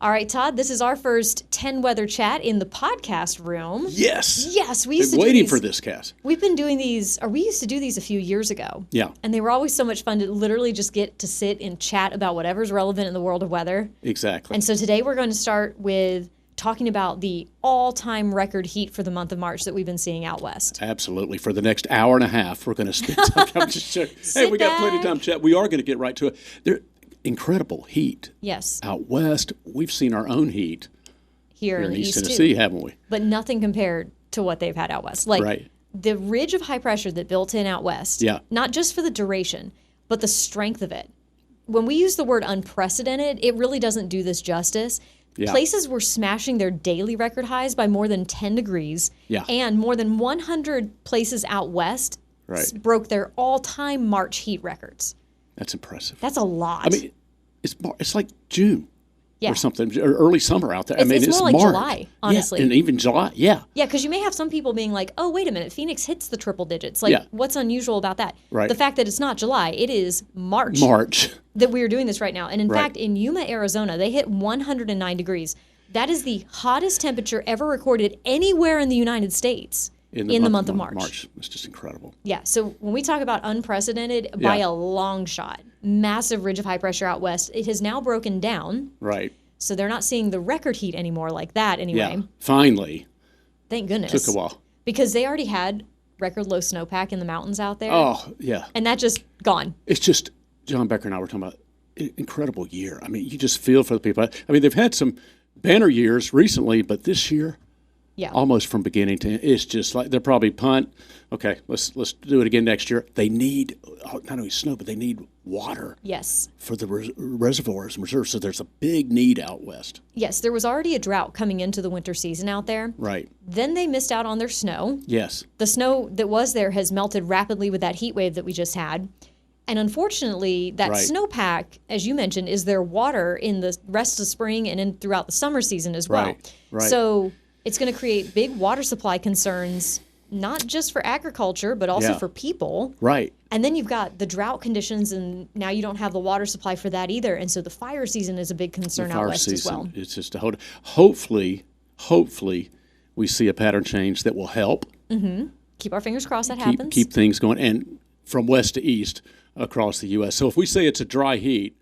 All right, Todd, this is our first 10 weather chat in the podcast room. Yes. Yes, we Been used to waiting do these. for this, Cass. We've been doing these, or we used to do these a few years ago. Yeah. And they were always so much fun to literally just get to sit and chat about whatever's relevant in the world of weather. Exactly. And so today we're going to start with talking about the all-time record heat for the month of March that we've been seeing out west. Absolutely. For the next hour and a half, we're going to spend time. Hey, we got plenty of time to chat. We are going to get right to it. There, incredible heat. Yes. Out west, we've seen our own heat Here in the East east Tennessee, too. haven't we? But nothing compared to what they've had out west. Like Right. the ridge of high pressure that built in out west, Yeah. not just for the duration, but the strength of it. When we use the word unprecedented, it really doesn't do this justice. Yeah. Places were smashing their daily record highs by more than 10 degrees. Yeah. And more than 100 places out west Right. broke their all-time March heat records. That's impressive. That's a lot. I mean, it's like June yeah. or something, or early summer out there. It's more like March. July, honestly. Yeah, and even July, yeah. Yeah, because you may have some people being like, oh, wait a minute, Phoenix hits the triple digits. Like, Yeah. what's unusual about that? Right. The fact that it's not July, it is March March. that we are doing this right now. And in Right. fact, in Yuma, Arizona, they hit 109 degrees. That is the hottest temperature ever recorded anywhere in the United States in the month of March. It's just incredible. Yeah, so when we talk about unprecedented, by a long shot, massive ridge of high pressure out west, it has now broken down. Right. So they're not seeing the record heat anymore like that anyway. Yeah. Finally. Thank goodness. Took a while. Because they already had record low snowpack in the mountains out there. Oh, yeah. And that just gone. It's just, John Becker and I were talking about incredible year. I mean, you just feel for the people. I mean, they've had some banner years recently, but this year, Yeah. almost from beginning to end, it's just like they're probably punt. Okay, let's do it again next year. They need not only snow, but they need water Yes. for the reservoirs and reserves. So there's a big need out west. Yes, there was already a drought coming into the winter season out there. Right. Then they missed out on their snow. Yes. The snow that was there has melted rapidly with that heat wave that we just had. And unfortunately, that Right. snowpack, as you mentioned, is their water in the rest of spring and throughout the summer season as well. Right. So it's going to create big water supply concerns, not just for agriculture, but also Yeah. for people. Right. And then you've got the drought conditions, and now you don't have the water supply for that either. And so the fire season is a big concern out west as well. It's just a hopefully we see a pattern change that will help Keep our fingers crossed that happens. keep things going, and from west to east across the U.S. So if we say it's a dry heat,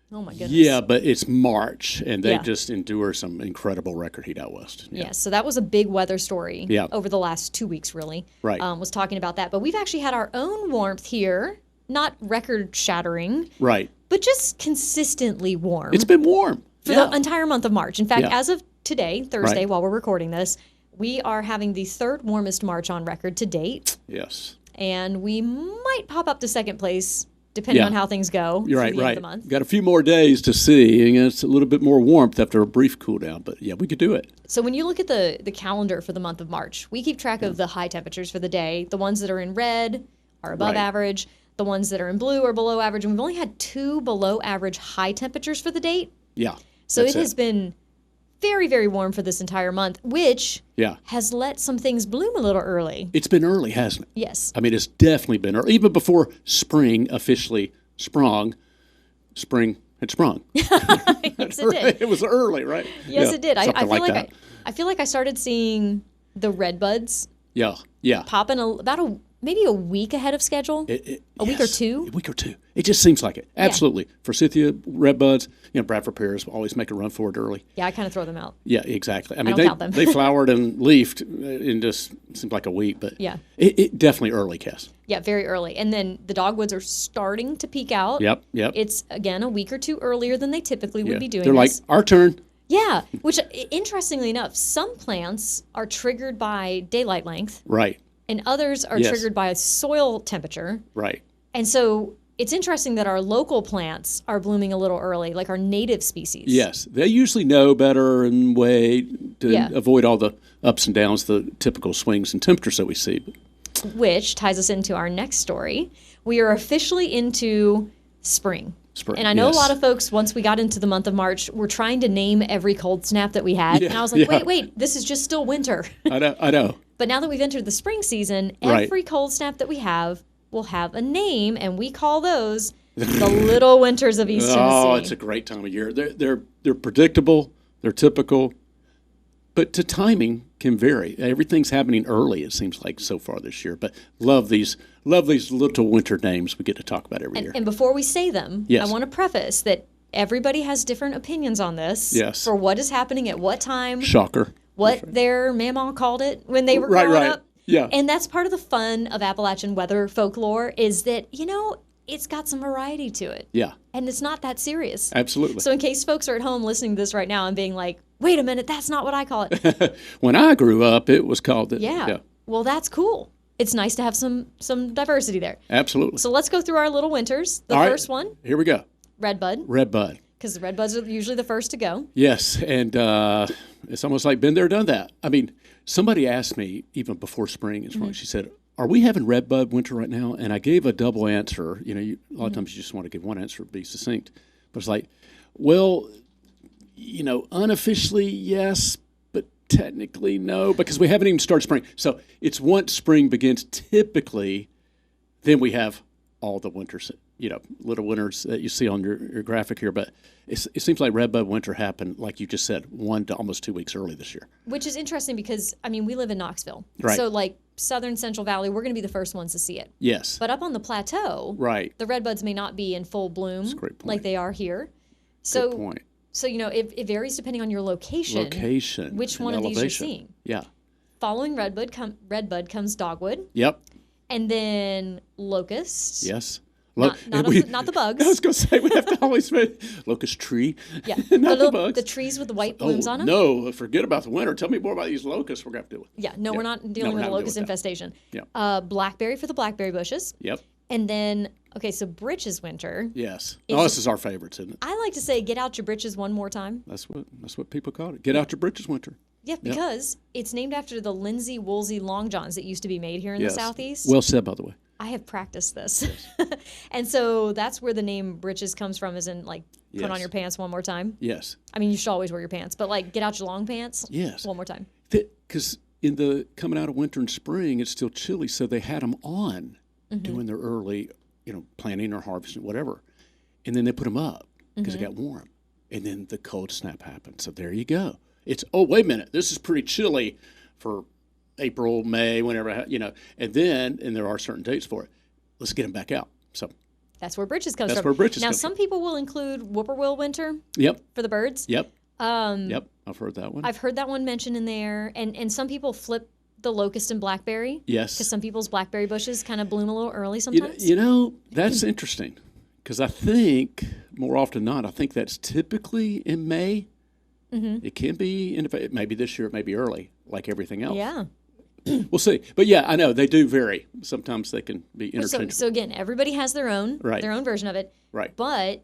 Oh my goodness. yeah, but it's March, and they Yeah. just endure some incredible record heat out west. Yeah. Yes, so that was a big weather story Yeah. over the last 2 weeks, really. Right. Was talking about that. But we've actually had our own warmth here, not record-shattering, Right. but just consistently warm It's been warm. for Yeah. the entire month of March. In fact, Yeah. as of today, Thursday, Right. while we're recording this, we are having the third warmest March on record to date, Yes. and we might pop up to second place, depending Yeah. on how things go You're through right, the end right. of the month. Got a few more days to see, and it's a little bit more warmth after a brief cool down. But yeah, we could do it. So when you look at the calendar for the month of March, we keep track of the high temperatures for the day. The ones that are in red are above Right. average. The ones that are in blue are below average. And we've only had 2 below average high temperatures for the date. Yeah. So that's it has been very, very warm for this entire month, which Yeah. has let some things bloom a little early. It's been early, hasn't it? Yes. I mean, it's definitely been early. Even before spring officially sprung, spring had sprung. Yes, it did. It was early, right? Yes, Yeah, it did. I something feel like that. I feel like I started seeing the red buds Yeah, yeah. popping maybe a week ahead of schedule. A week or Yes, two? A week or two. It just seems like it. Absolutely. Forsythia, redbuds, Bradford pears always make a run for it early. Yeah, I kind of throw them out. Yeah, exactly. I mean, don't count them. they flowered and leafed in just seemed like a week, but Yeah. it definitely early, Cass. Yeah, very early. And then the dogwoods are starting to peak out. Yep. It's, again, a week or two earlier than they typically would be doing They're this. like, our turn. Yeah, which, interestingly enough, some plants are triggered by daylight length, Right, and others are Yes. triggered by soil temperature. right. And so it's interesting that our local plants are blooming a little early, like our native species. Yes, they usually know better and wait to Yeah. avoid all the ups and downs, the typical swings in temperatures that we see. Which ties us into our next story. We are officially into spring. Spring, And I know yes. a lot of folks, once we got into the month of March, were trying to name every cold snap that we had. Yeah, And I was like, yeah. wait, this is just still winter. I know. But now that we've entered the spring season, Right. every cold snap that we have will have a name, and we call those The little winters of East Tennessee. Oh, it's a great time of year. They're predictable. They're typical. But the timing can vary. Everything's happening early, it seems like, so far this year. But love these little winter names we get to talk about every year. And before we say them, yes. I want to preface that everybody has different opinions on this. Yes. For what is happening at what time. Shocker. What their mama called it when they were growing up. Yeah. And that's part of the fun of Appalachian weather folklore is that, it's got some variety to it. Yeah. And it's not that serious. Absolutely. So in case folks are at home listening to this right now and being like, wait a minute, that's not what I call it. When I grew up, it was called it. Yeah. Well, that's cool. It's nice to have some diversity there. Absolutely. So let's go through our little winters. The first one. Here we go. Redbud. Redbud. Because the redbuds are usually the first to go. Yes. And it's almost like been there, done that. I mean, somebody asked me even before spring is wrong. She said, are we having redbud winter right now? And I gave a double answer. A lot of times you just want to give one answer to be succinct. But it's like, well, unofficially, yes, but technically, no, because we haven't even started spring. So it's once spring begins, typically, then we have all the winters, little winters that you see on your graphic here. But it seems like redbud winter happened, like you just said, 1 to almost 2 weeks early this year. Which is interesting because, we live in Knoxville. Right. So, Southern Central Valley, we're going to be the first ones to see it. Yes. But up on the plateau, right, the redbuds may not be in full bloom like they are here. Good point. So, it varies depending on your location. Which one of these you're seeing. Yeah. Following redbud comes dogwood. Yep. And then locust. Yes. Not the bugs. I was going to say, we have to always say locust tree. Yeah. Not the bugs. The trees with the white blooms on them. No, forget about the winter. Tell me more about these locusts we're going to have to deal with. Yeah. No, we're not dealing with a locust infestation. Yeah. Blackberry for the blackberry bushes. Yep. And then, so britches winter. Yes. This is our favorites, isn't it? I like to say, get out your britches one more time. That's what people call it. Get out your britches winter. Yeah, because it's named after the Lindsay Woolsey long johns that used to be made here in the Southeast. Well said, by the way. I have practiced this. And so that's where the name britches comes from, is in put on your pants one more time. Yes. You should always wear your pants, but get out your long pants one more time. Because in the coming out of winter and spring, it's still chilly, so they had them on doing their early, planting or harvesting, whatever. And then they put them up because it got warm. And then the cold snap happened. So there you go. It's, wait a minute, this is pretty chilly for April, May, whenever, and there are certain dates for it. Let's get them back out. So that's where britches comes from. That's where britches Now, come some from. people will include whippoorwill winter. Yep. For the birds. Yep. Yep. I've heard that one. I've heard that one mentioned in there, and some people flip the locust and blackberry. Yes. Because some people's blackberry bushes kind of bloom a little early sometimes. That's interesting. Because I think more often than not, I think that's typically in May. Mm-hmm. It can be maybe this year, it may be early, like everything else. Yeah. We'll see. But yeah, I know they do vary. Sometimes they can be interchangeable. So again, everybody has their own version of it. Right. But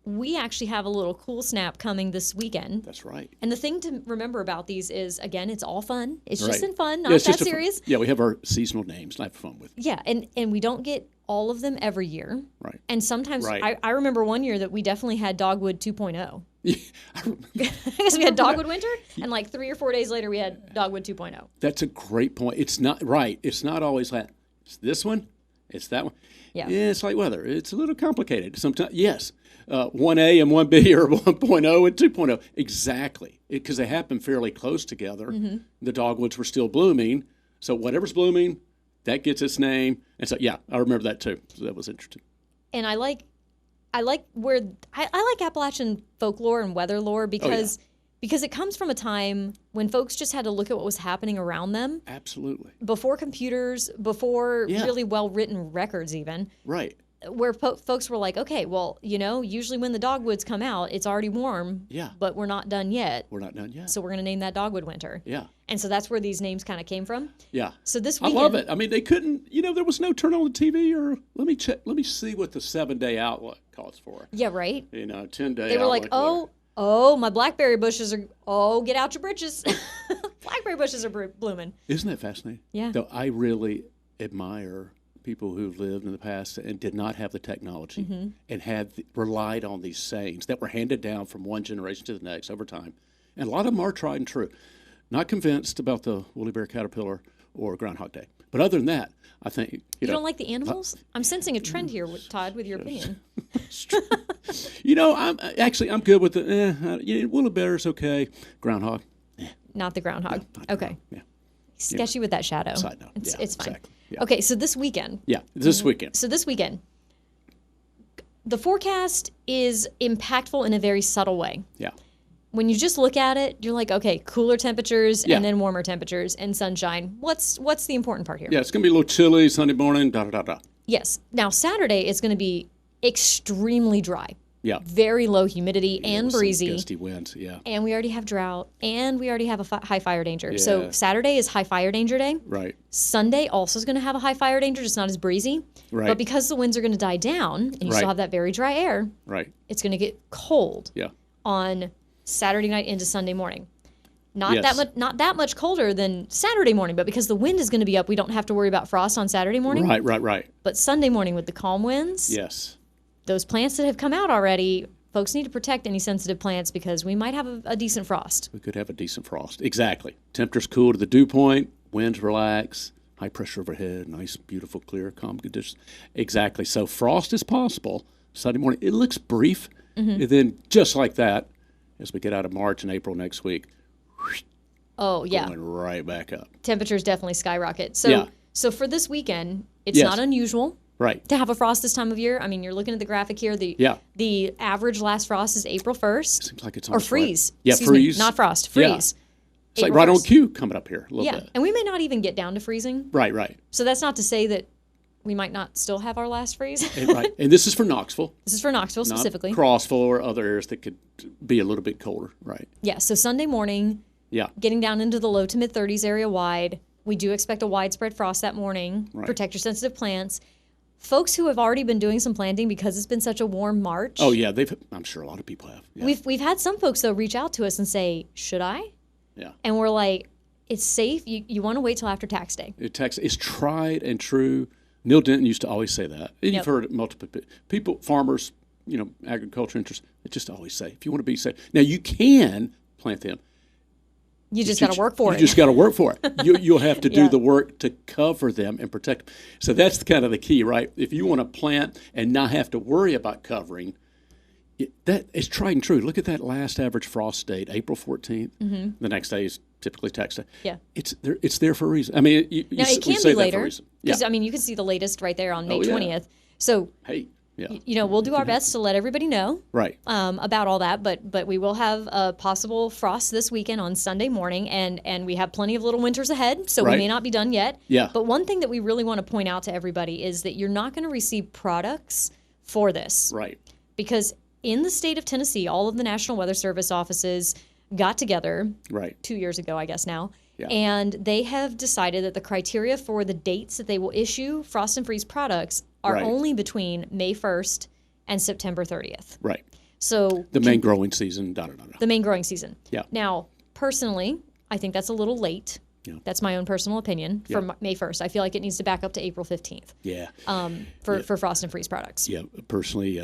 we actually have a little cool snap coming this weekend. That's right. And the thing to remember about these is, again, it's all fun. It's just in fun, not that serious. We have our seasonal names. I have fun with. Yeah, and we don't get all of them every year. Right. And sometimes, I remember one year that we definitely had Dogwood 2.0. Yeah, I remember. Because we had Dogwood Winter, and 3 or 4 days later we had Dogwood 2.0. That's a great point. It's not right. It's not always that. It's this one. It's that one. Yeah. It's like weather. It's a little complicated sometimes. Yes. 1A and 1B or 1.0 and 2.0. Exactly. Because they happen fairly close together. Mm-hmm. The dogwoods were still blooming. So whatever's blooming, that gets its name. And so, yeah, I remember that too. So that was interesting. And I like Appalachian folklore and weather lore because it comes from a time when folks just had to look at what was happening around them. Absolutely. Before computers, before really well-written records even. Right. Where folks were like, okay, well, usually when the dogwoods come out, it's already warm. Yeah. But we're not done yet. We're not done yet. So we're going to name that dogwood winter. Yeah. And so that's where these names kind of came from. Yeah. So this weekend, I love it. I mean, they couldn't, there was no turn on the TV or let me see what the 7-day outlook calls for. Yeah, right. 10-day They were like, my blackberry bushes are, get out your britches. Blackberry bushes are blooming. Isn't that fascinating? Yeah. Though I really admire people who've lived in the past and did not have the technology and had relied on these sayings that were handed down from one generation to the next over time. And a lot of them are tried and true. Not convinced about the woolly bear caterpillar or Groundhog Day. But other than that, I think you don't like the animals. I'm sensing a trend here, Todd, with your opinion. I'm good with the Willow bear's okay. Groundhog, not the groundhog. Not okay. Yeah. Sketchy with that shadow. Side note. It's fine. Exactly. Yeah. Okay, so this weekend. Yeah, this weekend. So this weekend, the forecast is impactful in a very subtle way. Yeah. When you just look at it, you're like, okay, cooler temperatures Yeah. and then warmer temperatures and sunshine. What's the important part here? Yeah, it's going to be a little chilly Sunday morning, da-da-da-da. Yes. Now, Saturday is going to be extremely dry. Yeah. Very low humidity and Some breezy. gusty winds, yeah. And we already have drought, and we already have a high fire danger. Yeah. So Saturday is high fire danger day. Right. Sunday also is going to have a high fire danger, just not as breezy. Right. But because the winds are going to die down, and you Right. still have that very dry air, Right. it's going to get cold Yeah. on Saturday night into Sunday morning. Not Yes. that much colder than Saturday morning, but because the wind is going to be up, we don't have to worry about frost on Saturday morning. Right. But Sunday morning with the calm winds, Yes. those plants that have come out already, folks need to protect any sensitive plants because we might have a decent frost. We could have a decent frost. Exactly. Temperatures cool to the dew point, winds relax, high pressure overhead, nice, beautiful, clear, calm conditions. Exactly. So frost is possible Sunday morning. It looks brief, and then just like that, as we get out of March and April next week, Oh, yeah. going right back up. Temperatures definitely skyrocket. So, Yeah. so for this weekend, it's Yes. not unusual Right. to have a frost this time of year. I mean, you're looking at the graphic here. The average last frost is April 1st. Seems like it's Or almost freeze. Right. Yeah, Excuse me, freeze. not frost, Yeah. freeze. It's like April right on 1st. cue coming up here a little Yeah, bit. and we may not even get down to freezing. Right. So that's not to say that we might not still have our last freeze. Right. And this is for Knoxville, This is for Knoxville not specifically. Crossville or other areas that could be a little bit colder. Right. Yeah, so Sunday morning, Yeah. getting down into the low to mid 30s area wide. We do expect a widespread frost that morning. Right. Protect your sensitive plants. Folks who have already been doing some planting because it's been such a warm March. Oh yeah, I'm sure a lot of people have. Yeah. We've had some folks though reach out to us and say, "Should I?" Yeah. And we're like, "It's safe. You want to wait till after tax day." It's tried and true. Neil Denton used to always say that. And you've heard it multiple people, farmers, agriculture interests, they just always say, if you want to be safe. Now, you can plant them. You just got to work for it. You just got to work for it. You'll have to do the work to cover them and protect them. So that's kind of the key, right? If you want to plant and not have to worry about covering, that is tried and true. Look at that last average frost date, April 14th. Mm-hmm. The next day is typically tax day. Yeah. It's there for a reason. I mean, Now, it can be later. Because, I mean, you can see the latest right there on May 20th. So, hey, we'll do our best to let everybody know about all that. But we will have a possible frost this weekend on Sunday morning. And we have plenty of little winters ahead. So we may not be done yet. Yeah. But one thing that we really want to point out to everybody is that you're not going to receive products for this. Right. Because in the state of Tennessee, all of the National Weather Service offices got together 2 years ago, I guess now, and they have decided that the criteria for the dates that they will issue frost and freeze products are only between May 1st and September 30th. Right. So the main growing season, The main growing season. Yeah. Now, personally, I think that's a little late. Yeah. That's my own personal opinion for May 1st. I feel like it needs to back up to April 15th. Yeah. For frost and freeze products. Yeah, personally,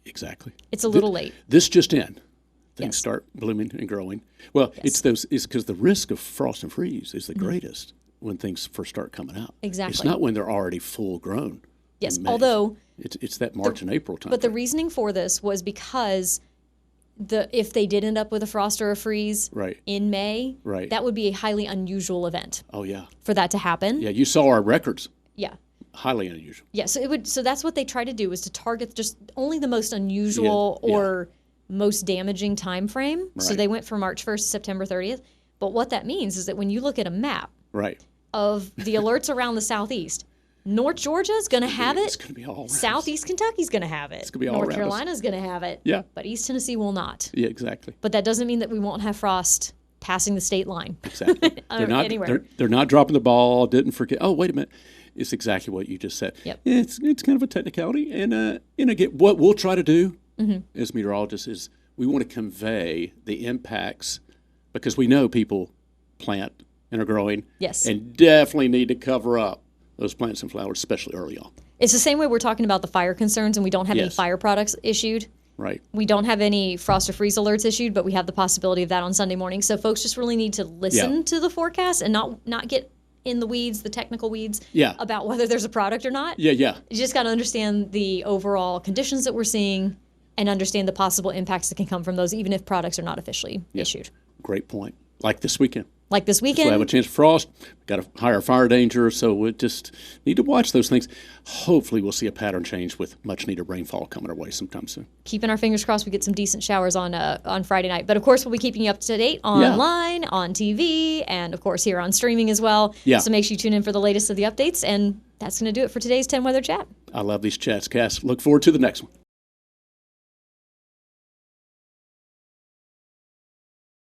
exactly. It's a little late. This just in. Things start blooming and growing. Well, it's because the risk of frost and freeze is the greatest when things first start coming out. Exactly. It's not when they're already full grown. Yes, although it's that March and April time. But the reasoning for this was because if they did end up with a frost or a freeze in May, that would be a highly unusual event. Oh yeah. For that to happen. Yeah, you saw our records. Yeah. Highly unusual. Yeah, so that's what they try to do is to target just only the most unusual or most damaging time frame. Right. So they went from March 1st to September 30th. But what that means is that when you look at a map of the alerts around the southeast, North Georgia's going to have it. It's going to be all around. Southeast Kentucky's going to have it. It's going to be all North around Carolina's going to have it. Yeah. But East Tennessee will not. Yeah, exactly. But that doesn't mean that we won't have frost passing the state line. Exactly. They're not dropping the ball. Didn't forget. Oh, wait a minute. It's exactly what you just said. Yep. It's kind of a technicality. And again, what we'll try to do as meteorologists is we want to convey the impacts because we know people plant and are growing. Yes. And definitely need to cover up those plants and flowers, especially early on. It's the same way we're talking about the fire concerns and we don't have any fire products issued. Right. We don't have any frost or freeze alerts issued, but we have the possibility of that on Sunday morning. So folks just really need to listen to the forecast and not get in the weeds, the technical weeds, yeah. about whether there's a product or not. Yeah, yeah. You just got to understand the overall conditions that we're seeing and understand the possible impacts that can come from those, even if products are not officially issued. Great point. Like this weekend. Like this weekend. So I have a chance of frost, got a higher fire danger, so we just need to watch those things. Hopefully we'll see a pattern change with much needed rainfall coming our way sometime soon. Keeping our fingers crossed we get some decent showers on Friday night. But of course we'll be keeping you up to date online, on TV, and of course here on streaming as well. Yeah. So make sure you tune in for the latest of the updates. And that's going to do it for today's 10 Weather Chat. I love these chats, Cass. Look forward to the next one.